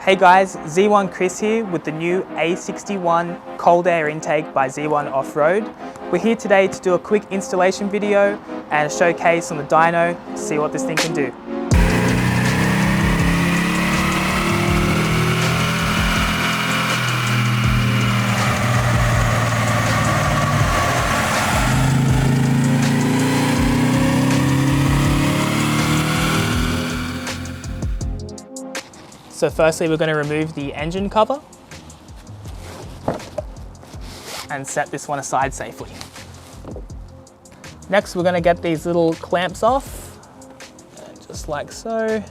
Hey guys, Z1 Chris here with the new A61 cold air intake by Z1 Off-Road. We're here today to do a quick installation video and a showcase on the dyno to see what this thing can do. So firstly, we're going to remove the engine cover and set this one aside safely. Next, we're going to get these little clamps off, just like so.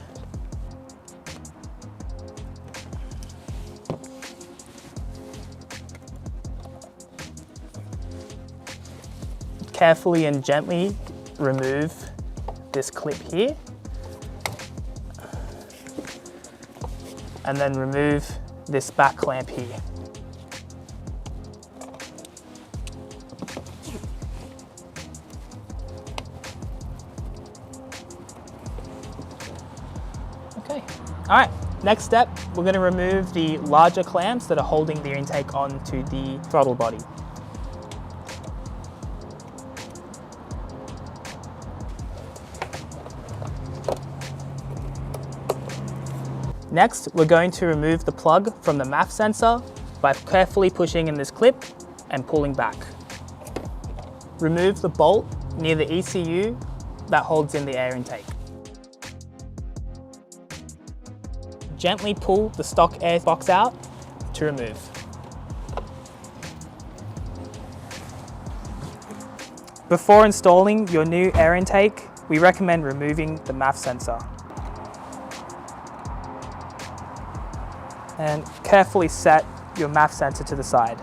Carefully and gently remove this clip here. And then remove this back clamp here. Okay, all right, next step, we're gonna remove the larger clamps that are holding the intake onto the throttle body. Next, we're going to remove the plug from the MAF sensor by carefully pushing in this clip and pulling back. Remove the bolt near the ECU that holds in the air intake. Gently pull the stock air box out to remove. Before installing your new air intake, we recommend removing the MAF sensor. And carefully set your MAF sensor to the side.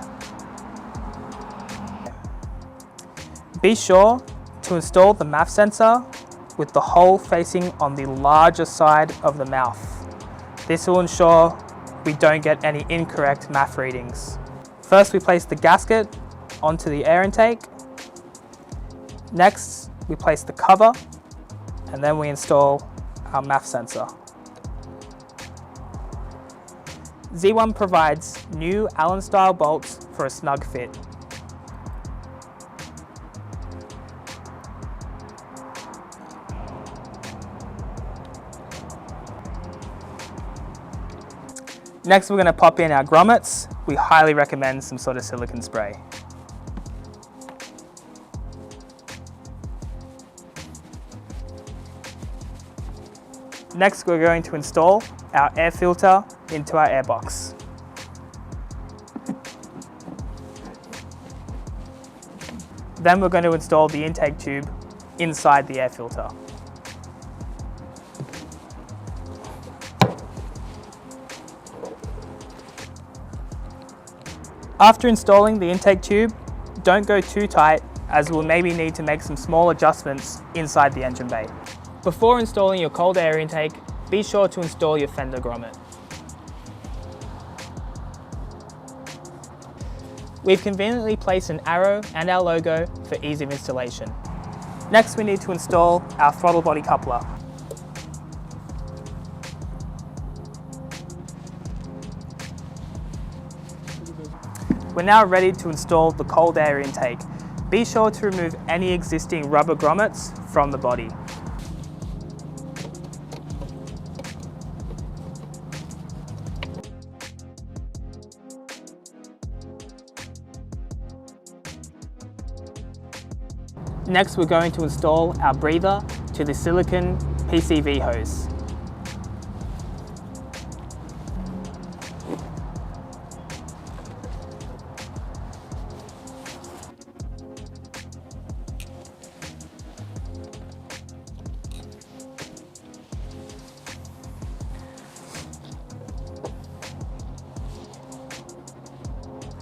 Be sure to install the MAF sensor with the hole facing on the larger side of the mouth. This will ensure we don't get any incorrect MAF readings. First, we place the gasket onto the air intake. Next, we place the cover, and then we install our MAF sensor. Z1 provides new Allen style bolts for a snug fit. Next, we're going to pop in our grommets. We highly recommend some sort of silicone spray. Next, we're going to install our air filter into our airbox. Then we're going to install the intake tube inside the air filter. After installing the intake tube, don't go too tight, as we'll maybe need to make some small adjustments inside the engine bay. Before installing your cold air intake, be sure to install your fender grommet. We've conveniently placed an arrow and our logo for ease of installation. Next, we need to install our throttle body coupler. We're now ready to install the cold air intake. Be sure to remove any existing rubber grommets from the body. Next, we're going to install our breather to the silicone PCV hose.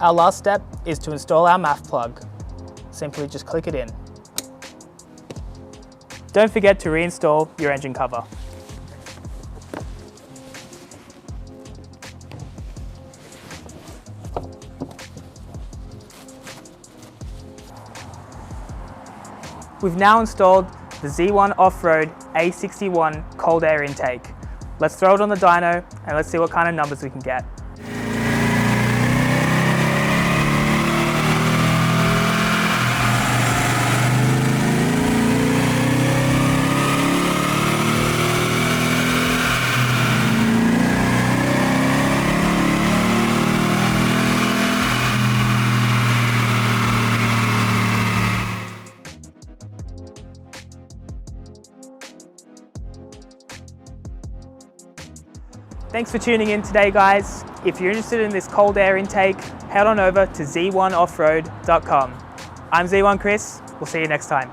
Our last step is to install our MAF plug. Simply just click it in. Don't forget to reinstall your engine cover. We've now installed the Z1 Off-Road A61 cold air intake. Let's throw it on the dyno and let's see what kind of numbers we can get. Thanks for tuning in today, guys. If you're interested in this cold air intake, head on over to z1offroad.com. I'm Z1 Chris. We'll see you next time.